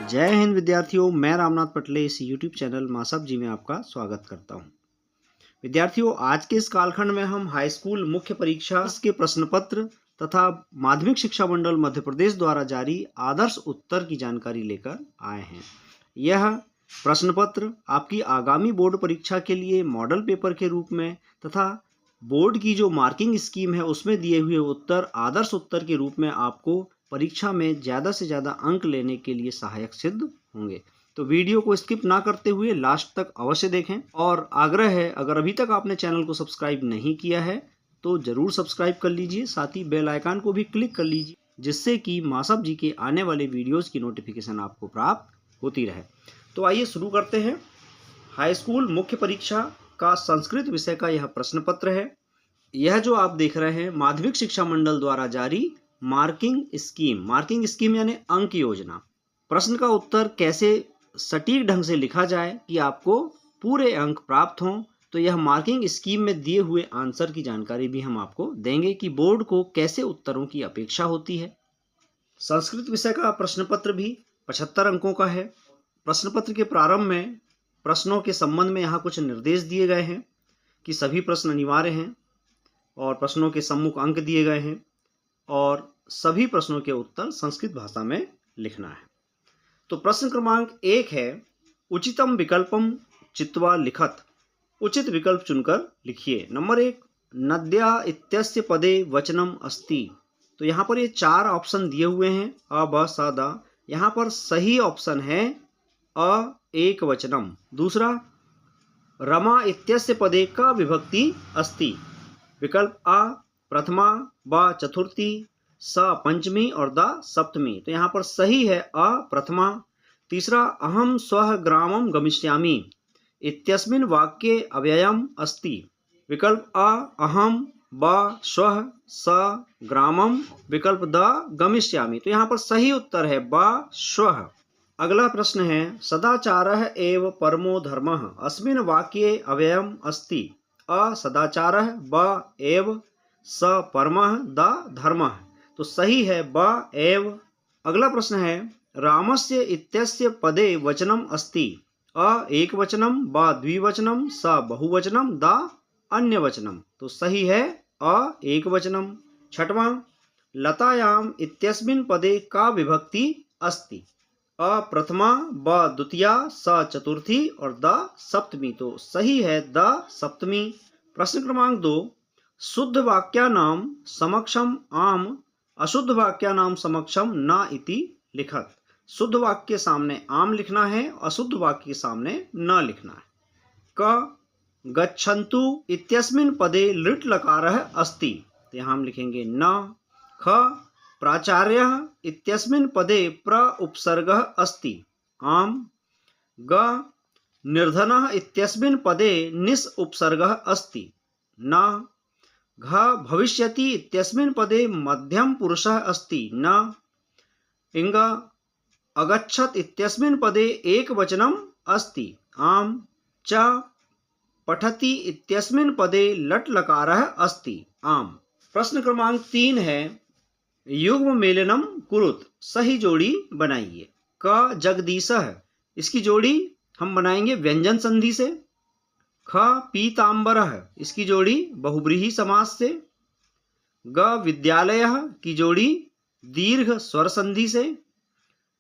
जय हिंद विद्यार्थियों, मैं रामनाथ पटले इस YouTube चैनल मासब जी में आपका स्वागत करता हूं। विद्यार्थियों, आज के इस कालखंड में हम हाई स्कूल मुख्य परीक्षा के प्रश्न पत्र तथा माध्यमिक शिक्षा मंडल मध्य प्रदेश द्वारा जारी आदर्श उत्तर की जानकारी लेकर आए हैं। यह प्रश्न पत्र आपकी आगामी बोर्ड परीक्षा के लिए मॉडल पेपर के रूप में तथा बोर्ड की जो मार्किंग स्कीम है उसमें दिए हुए उत्तर आदर्श उत्तर के रूप में आपको परीक्षा में ज़्यादा से ज़्यादा अंक लेने के लिए सहायक सिद्ध होंगे। तो वीडियो को स्किप ना करते हुए लास्ट तक अवश्य देखें और आग्रह है, अगर अभी तक आपने चैनल को सब्सक्राइब नहीं किया है तो ज़रूर सब्सक्राइब कर लीजिए, साथ ही बेल आइकन को भी क्लिक कर लीजिए जिससे कि मासब जी के आने वाले वीडियोज़ की नोटिफिकेशन आपको प्राप्त होती रहे। तो आइए शुरू करते हैं। हाई स्कूल मुख्य परीक्षा का संस्कृत विषय का यह प्रश्न पत्र है। यह जो आप देख रहे हैं माध्यमिक शिक्षा मंडल द्वारा जारी मार्किंग स्कीम यानी अंक योजना। प्रश्न का उत्तर कैसे सटीक ढंग से लिखा जाए कि आपको पूरे अंक प्राप्त हों, तो यह मार्किंग स्कीम में दिए हुए आंसर की जानकारी भी हम आपको देंगे कि बोर्ड को कैसे उत्तरों की अपेक्षा होती है। संस्कृत विषय का प्रश्न पत्र भी 75 अंकों का है। प्रश्न पत्र के प्रारंभ में प्रश्नों के संबंध में यहाँ कुछ निर्देश दिए गए हैं कि सभी प्रश्न अनिवार्य हैं और प्रश्नों के सम्मुख अंक दिए गए हैं और सभी प्रश्नों के उत्तर संस्कृत भाषा में लिखना है। तो प्रश्न क्रमांक 1 है, उचितम विकल्पम चित्वा लिखत। उचित विकल्प चुनकर लिखिए। नंबर 1, नद्या इत्यस्य पदे वचनम अस्ति। तो यहाँ पर ये 4 ऑप्शन दिए हुए हैं, अ ब स द। यहाँ पर सही ऑप्शन है अ एक वचनम। दूसरा, रमा इत्यस्य पदे का विभक्ति अस्ति। विकल्प आ प्रथमा, ब चतुर्थी, स पंचमी और द सप्तमी। तो यहाँ पर सही है अ प्रथमा। तीसरा, अहम स्वः ग्रामम गमिष्यामि इत्यस्मिन् वाक्ये अव्ययम अस्ति। विकल्प अ अहम, ब श्वः, स ग्रामम, विकल्प द गमिष्यामि। तो यहाँ पर सही उत्तर है ब श्वः। अगला प्रश्न है, सदाचारः एव परमो धर्मः अस्मिन् वाक्ये अव्ययम अस्ति। अ सदाचारः, ब एव, स परमः, द धर्मः। तो सही है ब एव। अगला प्रश्न है, रामस्य इत्यस्य पदे वचनम अस्ति। अ एक वचनम, ब द्विवचनम, स बहुवचनम, द अन्य वचनम। तो सही है अ एक वचनम। छठवां, लतायाम इत्यस्मिन् पदे का विभक्ति अस्ति। अ प्रथमा, ब द्वितीया, स चतुर्थी और द सप्तमी। तो सही है द सप्तमी। प्रश्न क्रमांक 2, शुद्ध वाक्यानां समक्षम आम, अशुद्ध वाक्यानां समक्षम न इति लिखत। शुद्ध वाक्य के सामने आम लिखना है, अशुद्ध वाक्य के सामने न लिखना है। क गच्छन्तु इत्यस्मिन् पदे लृट् लकारः अस्ति। तो यहाँ हम लिखेंगे न। ख प्राचार्यः इत्यस्मिन् पदे प्र उपसर्गः अस्ति। आम। ग निर्धनः इत्यस्मिन् पदे निस् उपसर्गः अस्ति। न। घ भविष्यति इत्यस्मिन् पदे मध्यम पुरुषः अस्ति। न। इंग अगच्छत् इत्यस्मिन् पदे एक वचनम अस्ति। आम। च पठति इत्यस्मिन् पदे लट् लकारः अस्ति। आम। प्रश्न क्रमांक 3 है, युग्म मेलनम कुरुत। सही जोड़ी बनाइए। क जगदीशः, इसकी जोड़ी हम बनाएंगे व्यंजन संधि से। ख पीताम्बरः, इसकी जोड़ी बहुब्रीहि समास से। ग विद्यालयः की जोड़ी दीर्घ स्वर संधि से।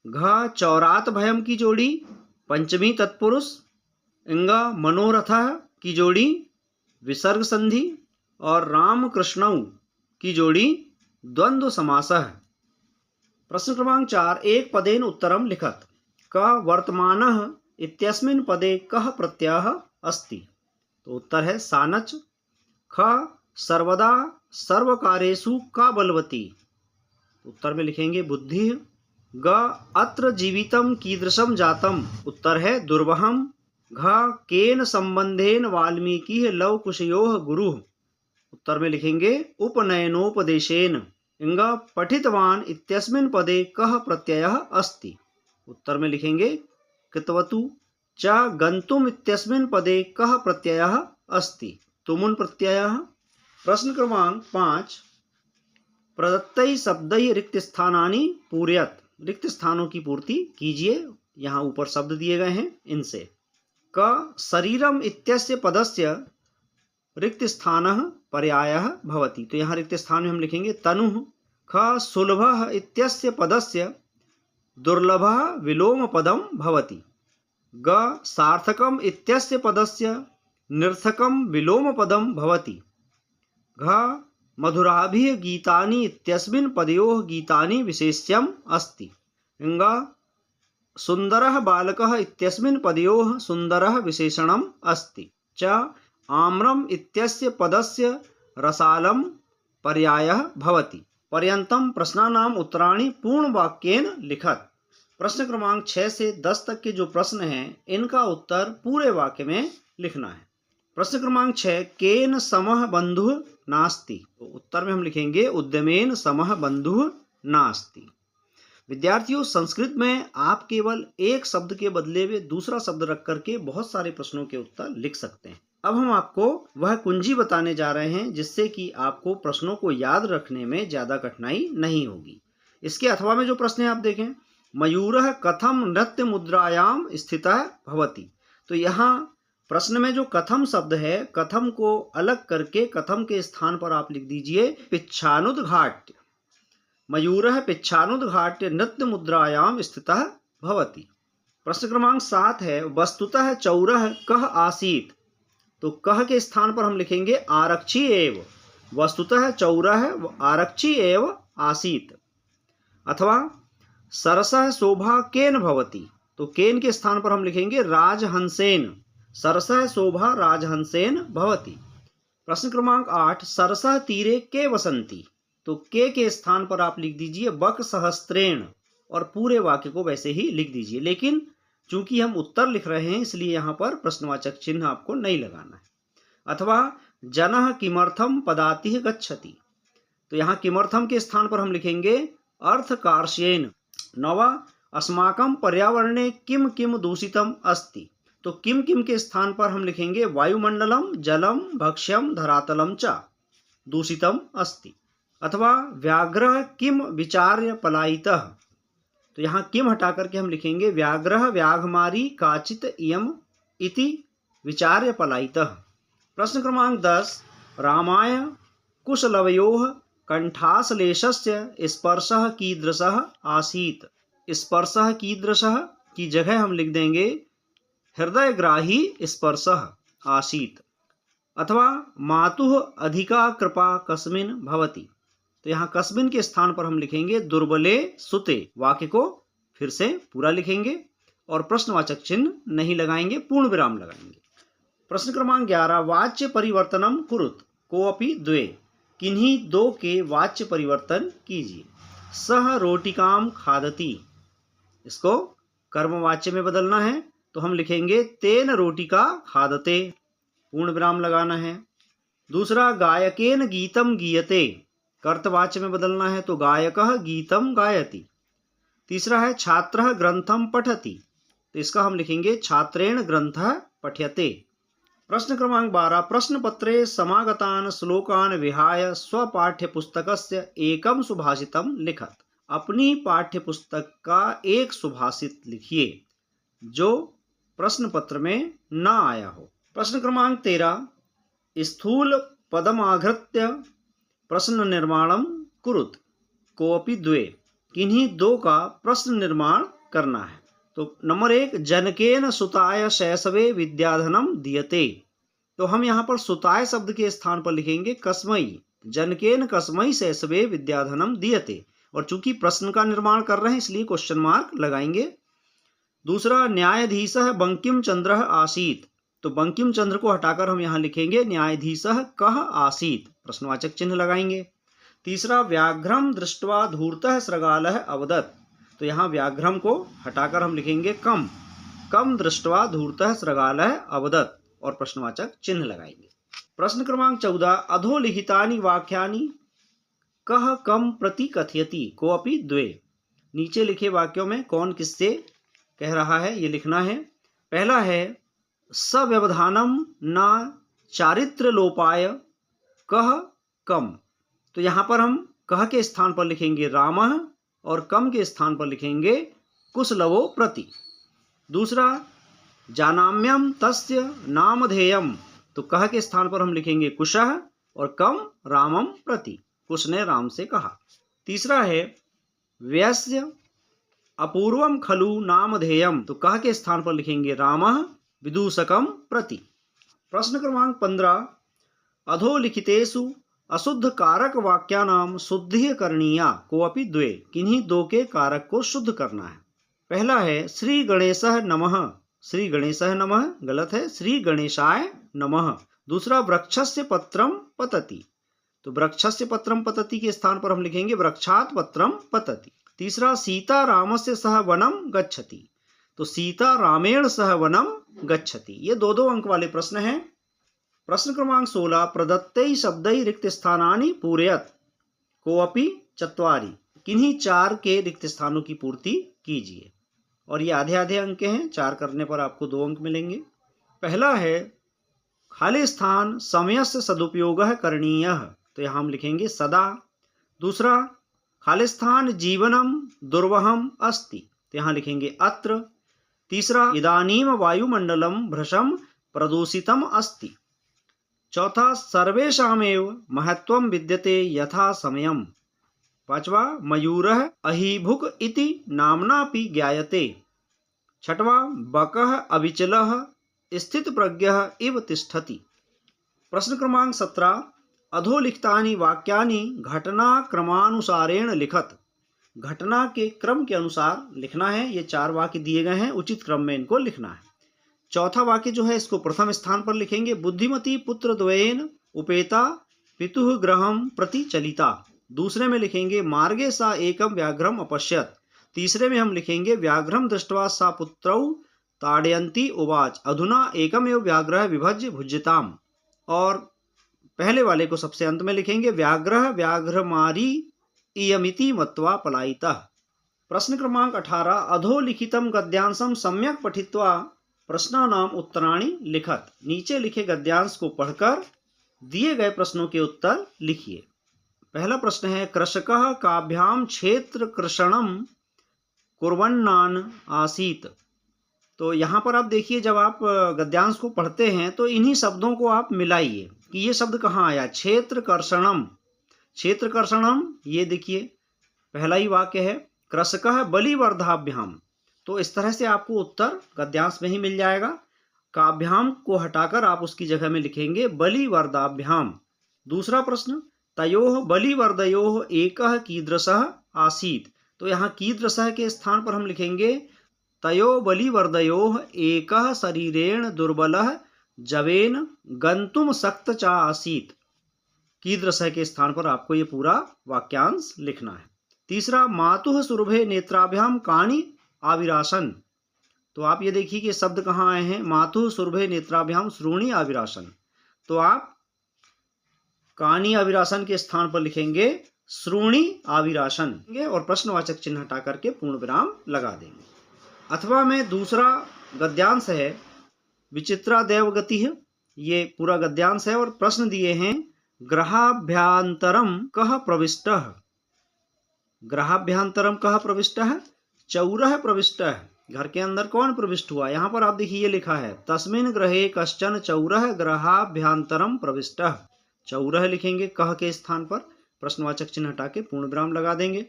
घ चौरात भयम की जोड़ी पंचमी तत्पुरुष। इंग मनोरथः की जोड़ी विसर्ग संधि और राम कृष्णौ की जोड़ी द्वंद्व समासः। प्रश्न क्रमांक 4, एक पदेन उत्तरम लिखत। क वर्तमानः इत्यस्मिन् पदे कः प्रत्ययः अस्ति। तो उत्तर है सानच। ख सर्वदा सर्वकार्येषु का बलवती। उत्तर में लिखेंगे बुद्धि। ग अत्र जीवितम कीदृशम जातम। उत्तर है दुर्वहम। घ केन संबंधेन वाल्मीकि लव कुशयोः गुरुः। उत्तर में लिखेंगे उपनयनोपदेशेन। इंग पठितवान इत्यस्मिन् पदे कः प्रत्ययः अस्ति। उत्तर में लिखेंगे कृतवतु। च गन्तुम इत्यस्मिन् पदे कः प्रत्ययः अस्ति। तुमुन प्रत्ययः। प्रश्न क्रमांक 5, प्रदत्तैः शब्दैः रिक्तस्थानानि पूरयत्। रिक्त स्थानों की पूर्ति कीजिए। यहाँ ऊपर शब्द दिए गए हैं इनसे। क शरीरम इत्यस्य पदस्य रिक्त स्थानः पर्यायः भवति। तो यहाँ रिक्त स्थान में हम लिखेंगे तनुः। ख सुलभः इत्यस्य पदस्य दुर्लभः विलोम पदम भवति। ग सार्थकम इत्यस्य पदस्य निर्थकम विलोम पदम भवति। घ मधुराभिः गीतानि इत्यस्मिन् पदयोः गीतानि विशेष्यम् अस्ति। ङ सुन्दरः बालकः इत्यस्मिन् पदयोः सुन्दरः विशेषणम् अस्ति। च आम्रम् इत्यस्य पदस्य रसालं पर्यायः भवति। पर्यन्तं प्रश्नानाम् उत्तराणि पूर्णवाक्येन लिखत। प्रश्न क्रमांक 6 से 10 तक के जो प्रश्न हैं इनका उत्तर पूरे वाक्य में लिखना है। प्रश्न क्रमांक 6 केन समः बंधुः नास्ति। तो उत्तर में हम लिखेंगे उद्यमेन समः बंधुः नास्ति। विद्यार्थियों, संस्कृत में आप केवल एक शब्द के बदले में दूसरा शब्द रख करके बहुत सारे प्रश्नों के उत्तर लिख सकते हैं। अब हम आपको वह कुंजी बताने जा रहे हैं जिससे कि आपको प्रश्नों को याद रखने में ज्यादा कठिनाई नहीं होगी। इसके अथवा में जो प्रश्न है आप देखें, मयूरः कथम नृत्य मुद्रायाम स्थितः भवति। तो यहाँ प्रश्न में जो कथम शब्द है, कथम को अलग करके कथम के स्थान पर आप लिख दीजिए पिच्छानुद्घाट्य। मयूरः पिच्छानुद्घाट्य नृत्य मुद्रायाम स्थितः भवति। प्रश्न क्रमांक 7 है वस्तुतः चौरः कः आसीत्। तो कह के स्थान पर हम लिखेंगे आरक्षी एव। वस्तुतः चौरः आरक्षी एव आसीत्। अथवा सरसः शोभा केन भवति। तो केन के स्थान पर हम लिखेंगे राजहंसेन। सरसः शोभा राजहंसेन भवति। प्रश्न क्रमांक 8 सरसः तीरे के वसंती। तो के स्थान पर आप लिख दीजिए बक सहस्त्रेण और पूरे वाक्य को वैसे ही लिख दीजिए। लेकिन चूंकि हम उत्तर लिख रहे हैं इसलिए यहाँ पर प्रश्नवाचक चिन्ह आपको नहीं लगाना है। अथवा जनः किमर्थम पदातिः गच्छति। तो यहाँ किमर्थम के स्थान पर हम लिखेंगे अर्थकार्ष्येन। 9 अस्माकं पर्यावरणे किम किम दूषितम अस्ति। तो किम किम के स्थान पर हम लिखेंगे वायुमंडलम जलम भक्ष्यम धरातलम च दूषितम अस्ति। अथवा व्याघ्रः किम विचार्य पलायितः। तो यहाँ किम हटा करके हम लिखेंगे व्याघ्रः व्याघमारी काचित इयम इति विचार्य पलायितः। प्रश्न क्रमांक 10 रामाय कुशलवयोः कंठासलेशस्य स्पर्शः कीदृशः आसीत्। स्पर्शः कीदृशः की जगह हम लिख देंगे हृदयग्राही स्पर्शः आसीत्। अथवा मातुः अधिका कृपा कस्मिन् भवति। तो यहाँ कस्मिन् के स्थान पर हम लिखेंगे दुर्बले सुते। वाक्य को फिर से पूरा लिखेंगे और प्रश्नवाचक चिन्ह नहीं लगाएंगे, पूर्ण विराम लगाएंगे। प्रश्न क्रमांक 11 वाच्य परिवर्तनम कुरुत कोऽपि द्वे। किन्हीं दो के वाच्य परिवर्तन कीजिए। सह रोटिकाम खादति। इसको कर्मवाच्य में बदलना है तो हम लिखेंगे तेन रोटिका खादते। पूर्ण विराम लगाना है। दूसरा गायकेन गीतम गीयते। कर्तवाच्य में बदलना है तो गायकः गीतम गायति। तीसरा है छात्रः ग्रंथम पठति। तो इसका हम लिखेंगे छात्रेण ग्रंथः पठ्यते। प्रश्न क्रमांक 12 प्रश्न पत्रे समागतान श्लोकान विहाय स्वपाठ्य पुस्तकस्य एकम सुभाषितम लिखत। अपनी पाठ्य पुस्तक का एक सुभाषित लिखिए जो प्रश्न पत्र में न आया हो। प्रश्न क्रमांक 13 स्थूल पदमाधृत्य प्रश्न निर्माणम कुरुत कोऽपि द्वे। किन्हीं दो का प्रश्न निर्माण करना है। तो नंबर 1 जनकेन सुताय शैशवे विद्याधनम दीयते। तो हम यहाँ पर सुताय शब्द के स्थान पर लिखेंगे कस्मई। जनकेन कस्मई शैशवे विद्याधनम दीयते। और चूंकि प्रश्न का निर्माण कर रहे हैं इसलिए क्वेश्चन मार्क लगाएंगे। दूसरा न्यायाधीशः बंकिम चंद्रः आसीत्। तो बंकिम चंद्र को हटाकर हम यहाँ लिखेंगे न्यायाधीशः कः आसीत्। प्रश्नवाचक चिन्ह लगाएंगे। तीसरा व्याघ्रम दृष्ट्वा धूर्तः शृगालः अवदत्। तो यहाँ व्याघ्रम को हटाकर हम लिखेंगे कम दृष्ट्वा धूर्तः शृगालः अवदत् और प्रश्नवाचक चिन्ह लगाएंगे। प्रश्न क्रमांक 14 अधोलिखितानि वाक्यानि कः कम प्रति कथयति कोऽपि द्वे। नीचे लिखे वाक्यों में कौन किससे कह रहा है ये लिखना है। पहला है सव्यवधानम न चारित्र लोपाय कः कम। तो यहाँ पर हम कह के स्थान पर लिखेंगे रामः और कम के स्थान पर लिखेंगे कुशलवो प्रति। दूसरा, जानाम्यम तस्य नामधेयम, तो कह के स्थान पर हम लिखेंगे कुशः और कम रामम प्रति, कुश ने राम से कहा। तीसरा है व्यस्य अपूर्वम खलु नामधेयम, तो कह के स्थान पर लिखेंगे रामः विदूषकम प्रति। प्रश्न क्रमांक 15, अधोलिखितेषु अशुद्ध कारक वाक्यानाम शुद्धिः करणीया कोऽपि द्वे, किन्हीं दो के कारक को शुद्ध करना है। पहला है श्री गणेशः नमः, श्री गणेशः नमः गलत है, श्री गणेशाय नमः। दूसरा, वृक्षस्य पत्रम पतति, तो वृक्षस्य पत्रम पतति के स्थान पर हम लिखेंगे वृक्षात् पत्रम पतति। तीसरा, सीता रामस्य सह वनम गच्छति, तो सीता रामेण सह वनम गच्छति। ये दो दो अंक वाले प्रश्न हैं। प्रश्न क्रमांक 16, प्रदत्तै शब्दै रिक्त स्थानानि पूरयत कोऽपि चत्वारि, किन्हीं 4 के रिक्त स्थानों की पूर्ति कीजिए। और ये आधे आधे अंक हैं, 4 करने पर आपको 2 अंक मिलेंगे। पहला है खाली स्थान समयस्य सदुपयोगः करणीयः, तो यहाँ हम लिखेंगे सदा। दूसरा, खाली स्थान जीवनम दुर्वहम अस्ति, तो यहाँ लिखेंगे अत्र। तीसरा, इदानीम वायुमंडलम भ्रशम प्रदूषितम अस्ति। चौथा, सर्वेषामेव महत्वम विद्यते यथा समयम। पांचवा, मयूरः अहिभुक् इति नाम्नापि ज्ञायते। छठवां, बकः अविचलः स्थितप्रज्ञः इव तिष्ठति। प्रश्न क्रमांक 17, अधोलिखितानि वाक्यानि घटनाक्रमानुसारेण लिखत, घटना के क्रम के अनुसार लिखना है। ये 4 वाक्य दिए गए हैं, उचित क्रम में इनको लिखना है। चौथा वाक्य जो है इसको प्रथम स्थान पर लिखेंगे, बुद्धिमती पुत्र द्वयेन उपेता पितुः गृहं प्रति चलिता। दूसरे में लिखेंगे मार्गे सा एकम व्याघ्रम अपश्यत। तीसरे में हम लिखेंगे व्याघ्रम दृष्ट्वा सा पुत्रौ ताड़यन्ती उवाच अधुना एकमेव व्याघ्रः विभज्य भुज्यताम। और पहले वाले को सबसे अंत में लिखेंगे व्याघ्रः व्याघ्रमारी इयमिति मत्वा पलायितः। प्रश्न क्रमांक 18, अधोलिखितम गद्यांशम सम्यक पठित्वा प्रश्नानाम उत्तराणि लिखत, नीचे लिखे गद्यांश को पढ़कर दिए गए प्रश्नों के उत्तर लिखिए। पहला प्रश्न है, कृषकः काभ्याम क्षेत्र कृषणम कुर्वन्नान आसीत। तो यहाँ पर आप देखिए, जब आप गद्यांश को पढ़ते हैं तो इन्हीं शब्दों को आप मिलाइए कि ये शब्द कहाँ आया। क्षेत्र कर्षणम, क्षेत्र कर्षणम, ये देखिए पहला ही वाक्य है। कृषकः बलिवर्धाभ्याम, तो इस तरह से आपको उत्तर गद्यांश में ही मिल जाएगा। काभ्याम को हटाकर आप उसकी जगह में लिखेंगे बलिवर्धाभ्याम। दूसरा प्रश्न, तयोः बलिवर्दयोः एकः कीदृशः आसीत्, तो यहाँ कीदृशः के स्थान पर हम लिखेंगे तयो बलिवर्दयोः एकः शरीरेण दुर्बलः जवेन गंतुम शक्त च आसीत्। कीदृशः के स्थान पर आपको ये पूरा वाक्यांश लिखना है। तीसरा, मातुः सुरभे नेत्राभ्याम कानि आविरासन, तो आप ये देखिए कि शब्द कहाँ आए हैं। मातुः सुरभे नेत्राभ्याम श्रोणी आविरासन, तो आप कानी आविरासन के स्थान पर लिखेंगे श्रोणी आविरासन और प्रश्नवाचक चिन्ह हटा करके पूर्ण विराम लगा देंगे। अथवा में दूसरा गद्यांश है विचित्रा देवगति है, ये पूरा गद्यांश है और प्रश्न दिए हैं ग्रहाभ्यांतरम कः प्रविष्टः। ग्रहाभ्यांतरम कः प्रविष्टः, चौरः प्रविष्टः, घर के अंदर कौन प्रविष्ट हुआ। यहाँ पर आप देखिए ये लिखा है तस्मिन् ग्रहे कश्चन चौरः ग्रहाभ्यांतरम प्रविष्टः। चौरः लिखेंगे कह के स्थान पर, प्रश्नवाचक चिन्ह हटा के पूर्ण विराम लगा देंगे।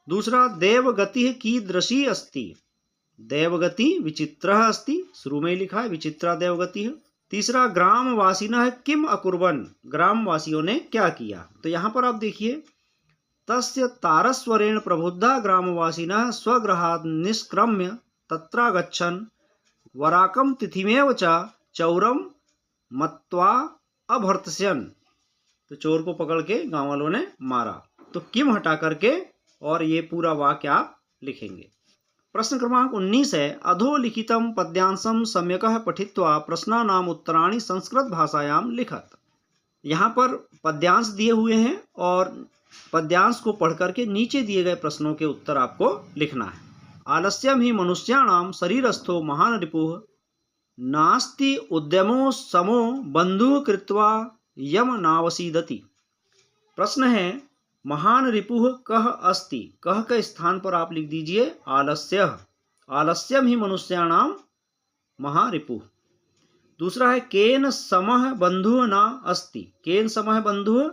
दूसरा, देवगति कीदृशी अस्ति, देवगति विचित्रः अस्ति, शुरू में ही लिखा है विचित्रा देवगति है। तीसरा, ग्रामवासिनः किम अकुर्वन्, ग्रामवासियों ने क्या किया, तो यहाँ पर आप देखिए तस्य तारस्वरेण प्रबुद्धा ग्रामवासिनः स्वगृहात् निष्क्रम्य तत्रागच्छन् वराकं तिथिमेव च चौरम मत्वा अभर्त्स्यन्, तो चोर को पकड़ के गांव वालों ने मारा। तो किम हटा करके और ये पूरा वाक्य आप लिखेंगे। प्रश्न क्रमांक 19 है, अधोलिखितम पद्यांशम सम्यकः पठित्वा प्रश्नानाम उत्तराणि संस्कृत भाषायाम लिखत। यहाँ पर पद्यांश दिए हुए हैं और पद्यांश को पढ़ करके नीचे दिए गए प्रश्नों के उत्तर आपको लिखना है। आलस्यम ही मनुष्याणाम शरीरस्थो महान रिपुः नास्ति उद्यमो समो बंधु कृत्वा यम नावसीदति। प्रश्न है, महान रिपुः कः अस्ति, कः के स्थान पर आप लिख दीजिए आलस्यः, आलस्यम ही मनुष्याणां महारिपुः। दूसरा है केन समः बंधुः न अस्ति, केन समः बंधुः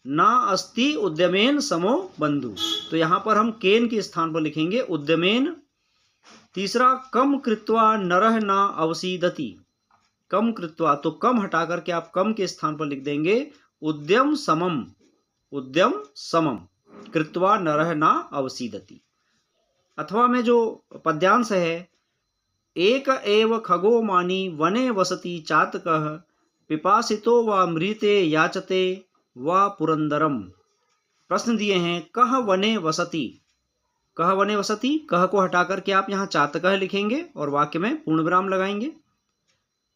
न अस्ति उद्यमेन समो बंधु, तो यहाँ पर हम केन के स्थान पर लिखेंगे उद्यमेन। तीसरा कम कृत्वा नरः न अवसीदति, कम कृत्वा तो कम हटा करके आप कम के स्थान पर लिख देंगे उद्यम समम, उद्यम समम कृत्वा नरः न अवसीदति। अथवा में जो पद्यांश है एक एव खगो मानी वने वसति चातकः पिपासितो व मृते याचते व पुरंदरम। प्रश्न दिए हैं कह वने वसति, कह वने वसति, कह को हटा करके आप यहाँ चातकः लिखेंगे और वाक्य में पूर्ण विराम लगाएंगे।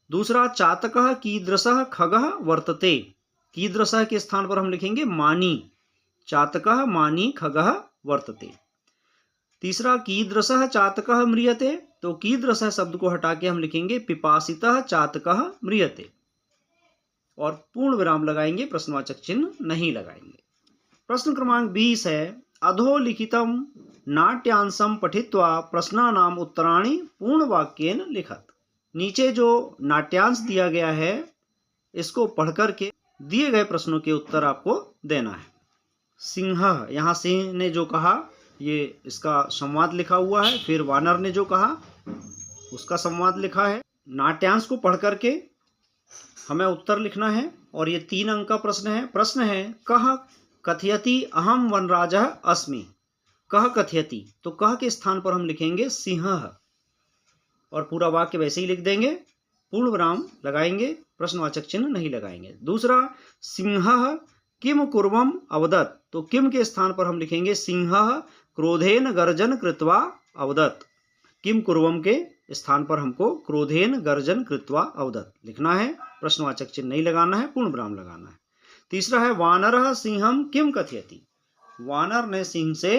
दूसरा चातकः कीदृशः खगः वर्तते, कीदृशः के स्थान पर हम लिखेंगे मानी, चातकः मानी खगः वर्तते। तीसरा कीदृशः चातकः म्रियते, तो कीदृशः शब्द को हटा के हम लिखेंगे पिपासितः चातकः म्रियते और पूर्ण विराम लगाएंगे, प्रश्नवाचक चिन्ह नहीं लगाएंगे। प्रश्न क्रमांक 20 है अधोलिखितम नाट्यांशम पठित्वा प्रश्नानाम उत्तराणि पूर्ण वाक्येन लिखत। नीचे जो नाट्यांश दिया गया है इसको पढ़ करके दिए गए प्रश्नों के उत्तर आपको देना है। सिंह, यहाँ सिंह ने जो कहा ये इसका संवाद लिखा हुआ है, फिर वानर ने जो कहा उसका संवाद लिखा है। नाट्यांश को पढ़ करके हमें उत्तर लिखना है और ये 3 अंक का प्रश्न है। प्रश्न है कह कथयति अहम वनराजः अस्मि, कह कथयति तो कह के स्थान पर हम लिखेंगे सिंहः और पूरा वाक्य वैसे ही लिख देंगे, पूर्ण विराम लगाएंगे, प्रश्नवाचक चिन्ह नहीं लगाएंगे। दूसरा सिंहः किम कुर्वम अवदत्, तो किम के स्थान पर हम लिखेंगे सिंहः क्रोधेन गर्जन कृत्वा अवदत्, किम कुर्वम के स्थान पर हमको क्रोधेन गर्जन कृत्वा अवदत् लिखना है, प्रश्नवाचक चिन्ह नहीं लगाना है, पूर्ण विराम लगाना है। तीसरा है वानरः सिंहम किम कथयति, वानर ने सिंह से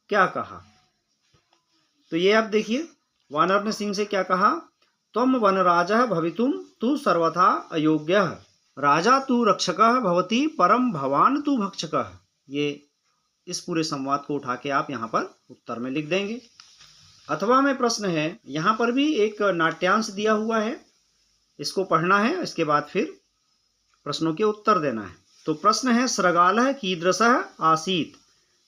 क्या कहा, तो ये आप देखिए वानर ने सिंह से क्या कहा, त्वम वनराजः भवितुम तु सर्वथा अयोग्यः, राजा तू रक्षकः भवति परम भवान तू भक्षकः। ये इस पूरे संवाद को उठा के आप यहाँ पर उत्तर में लिख देंगे। अथवा में प्रश्न है, यहाँ पर भी एक नाट्यांश दिया हुआ है, इसको पढ़ना है, इसके बाद फिर प्रश्नों के उत्तर देना है। तो प्रश्न है सृगालः कीदृशः आसीत्,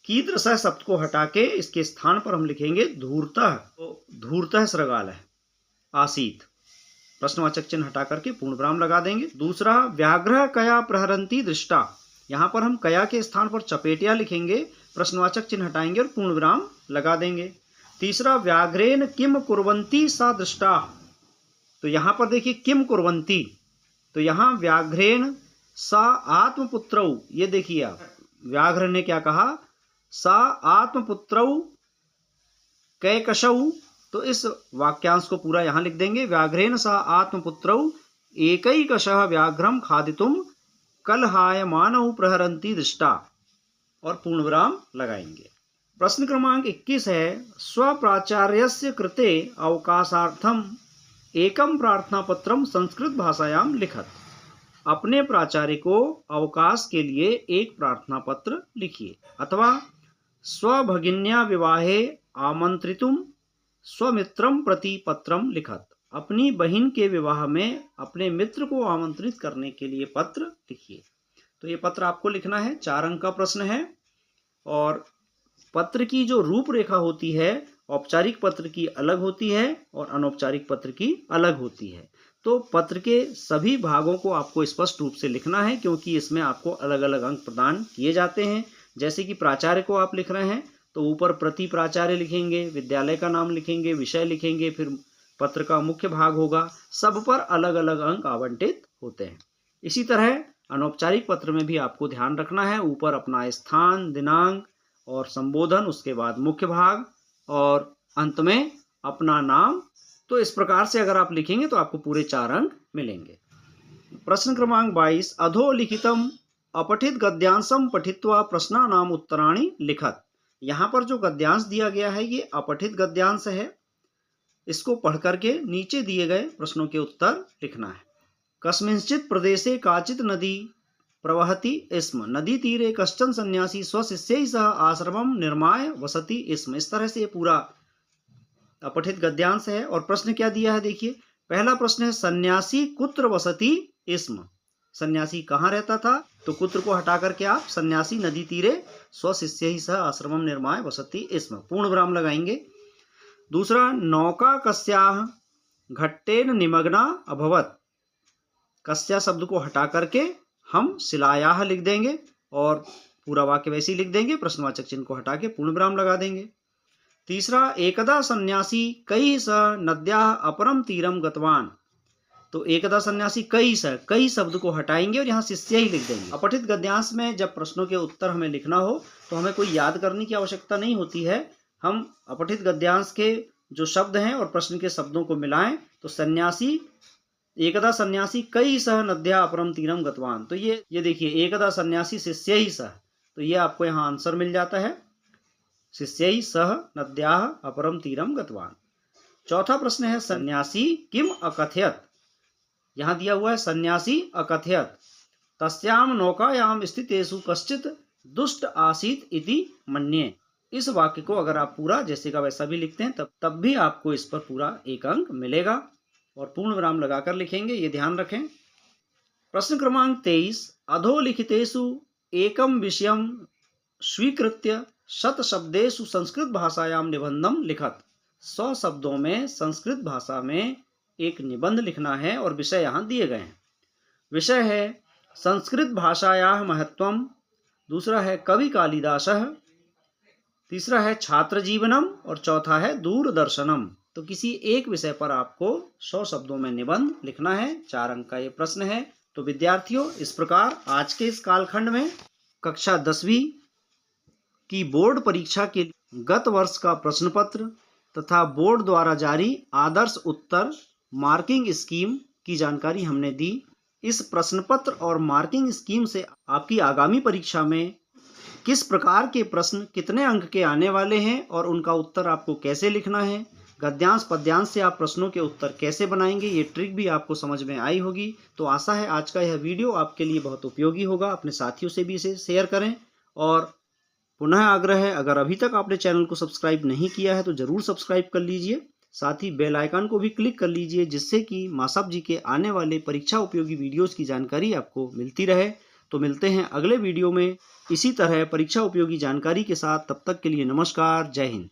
कीदृशः शब्द को हटा के इसके स्थान पर हम लिखेंगे धूर्तः, तो धूर्तः सृगालः आसीत्, प्रश्नवाचक चिन्ह हटा करके पूर्ण विराम लगा देंगे। दूसरा व्याघ्र कया प्रहरन्ति दृष्टा, यहाँ पर हम कया के स्थान पर चपेटिया लिखेंगे, प्रश्नवाचक चिन्ह हटाएंगे और पूर्ण विराम लगा देंगे। तीसरा व्याघ्रेन किम कुर्वन्ति सा दृष्टा, तो यहाँ पर देखिए किम कुर्वन्ति, तो यहाँ व्याघ्रेन सा आत्मपुत्रौ, ये देखिए आप व्याघ्र ने क्या कहा सा आत्मपुत्रौ कैकशौ, तो इस वाक्यांश को पूरा यहाँ लिख देंगे व्याघ्रेन सा आत्मपुत्रौ एकैकशः व्याघ्रम खादितुम कलहायमानौ प्रहरन्ति दृष्टा और पूर्ण विराम लगाएंगे। प्रश्न क्रमांक 21 है स्वप्राचार्यस्य कृते अवकाशार्थम एकम प्रार्थना पत्रम संस्कृत भाषायां लिखत, अपने प्राचार्य को अवकाश के लिए एक प्रार्थना पत्र लिखिए। अथवा स्वभगिन्या विवाहे आमंत्रितुम स्वमित्रम प्रति पत्रम लिखत, अपनी बहन के विवाह में अपने मित्र को आमंत्रित करने के लिए पत्र लिखिए। तो ये पत्र आपको लिखना है, 4 अंक का प्रश्न है और पत्र की जो रूपरेखा होती है औपचारिक पत्र की अलग होती है और अनौपचारिक पत्र की अलग होती है। तो पत्र के सभी भागों को आपको स्पष्ट रूप से लिखना है क्योंकि इसमें आपको अलग अलग अंक प्रदान किए जाते हैं। जैसे कि प्राचार्य को आप लिख रहे हैं तो ऊपर प्रति प्राचार्य लिखेंगे, विद्यालय का नाम लिखेंगे, विषय लिखेंगे, फिर पत्र का मुख्य भाग होगा, सब पर अलग अलग अंक आवंटित होते हैं। इसी तरह अनौपचारिक पत्र में भी आपको ध्यान रखना है, ऊपर अपना स्थान, दिनांक और संबोधन, उसके बाद मुख्य भाग और अंत में अपना नाम। तो इस प्रकार से अगर आप लिखेंगे तो आपको पूरे 4 अंक मिलेंगे। प्रश्न क्रमांक 22 अधोलिखितम अपठित गद्यांशम पठित्वा प्रश्नानाम उत्तराणि लिखत। यहाँ पर जो गद्यांश दिया गया है ये अपठित गद्यांश है, इसको पढ़ करके नीचे दिए गए प्रश्नों के उत्तर लिखना है। कस्मिंश्चित् प्रदेशे काचित् नदी प्रवहति स्म, नदी तीरे कश्चन सन्यासी स्वशिष्यैः सह आश्रमं निर्माय वसति स्म। इस तरह से ये पूरा अपठित गद्यांश है। और प्रश्न क्या दिया है देखिए, पहला प्रश्न है सन्यासी कुत्र वसति स्म, सन्यासी कहाँ रहता था, तो कुत्र को हटा करके आप सन्यासी नदी तीरे स्वशिष्यैः सह आश्रमं निर्माय वसति स्म, पूर्ण विराम लगाएंगे। दूसरा, नौका कस्याः घट्टेन निमग्ना अभवत, कस्या शब्द को हटा करके हम शिलायाः लिख देंगे और पूरा वाक्य वैसे ही लिख देंगे, प्रश्नवाचक चिन्ह को हटा के पूर्ण विराम लगा देंगे। तीसरा, एकदा सन्यासी कई स नद्याः अपरम तीरम गतवान, तो एकदा सन्यासी कई स, कई शब्द को हटाएंगे और यहाँ शिष्य ही लिख देंगे। अपठित गद्यांश में जब प्रश्नों के उत्तर हमें लिखना हो तो हमें कोई याद करने की आवश्यकता नहीं होती है। हम अपठित गद्यांश के जो शब्द हैं और प्रश्न के शब्दों को मिलाएं तो सन्यासी, एकदा सन्यासी कई सह नद्या अपरम तीरम गतवान, तो ये देखिए एकदा सन्यासी शिष्यैः सह, तो ये आपको यहाँ आंसर मिल जाता है, शिष्यैः सह नद्याः अपरम तीरम गतवान। चौथा प्रश्न है सन्यासी किम अकथयत, यहाँ दिया हुआ है सन्यासी अकथयत, तस्याम नौकायाम स्थितेषु कश्चित दुष्ट आसीत इति मन्ये। इस वाक्य को अगर आप पूरा जैसे का वैसा भी लिखते हैं तब भी आपको इस पर पूरा 1 अंक मिलेगा और पूर्ण विराम लगाकर लिखेंगे, ये ध्यान रखें। प्रश्न क्रमांक 23, अधोलिखितेषु एकम विषयम स्वीकृत्य 100 शब्देषु संस्कृत भाषायाम निबंधम लिखत, 100 शब्दों में संस्कृत भाषा में एक निबंध लिखना है और विषय यहाँ दिए गए हैं। विषय है संस्कृत भाषायाः महत्वम, दूसरा है कवि कालिदासः, तीसरा है छात्र जीवनम और चौथा है दूरदर्शनम। तो किसी एक विषय पर आपको 100 शब्दों में निबंध लिखना है। 4 अंक का ये प्रश्न है। तो विद्यार्थियों, इस प्रकार आज के इस कालखंड में कक्षा 10वीं की बोर्ड परीक्षा के गत वर्ष का प्रश्न पत्र तथा बोर्ड द्वारा जारी आदर्श उत्तर मार्किंग स्कीम की जानकारी हमने दी। इस प्रश्न पत्र और मार्किंग स्कीम से आपकी आगामी परीक्षा में किस प्रकार के प्रश्न कितने अंक के आने वाले हैं और उनका उत्तर आपको कैसे लिखना है, गद्यांश पद्यांश से आप प्रश्नों के उत्तर कैसे बनाएंगे, ये ट्रिक भी आपको समझ में आई होगी। तो आशा है आज का यह वीडियो आपके लिए बहुत उपयोगी होगा। अपने साथियों से भी इसे शेयर करें और पुनः आग्रह है, अगर अभी तक आपने चैनल को सब्सक्राइब नहीं किया है तो जरूर सब्सक्राइब कर लीजिए। साथ ही बेल आइकन को भी क्लिक कर लीजिए, जिससे कि मासाब जी के आने वाले परीक्षा उपयोगी वीडियोस की जानकारी आपको मिलती रहे। तो मिलते हैं अगले वीडियो में इसी तरह परीक्षा उपयोगी जानकारी के साथ। तब तक के लिए नमस्कार, जय हिंद।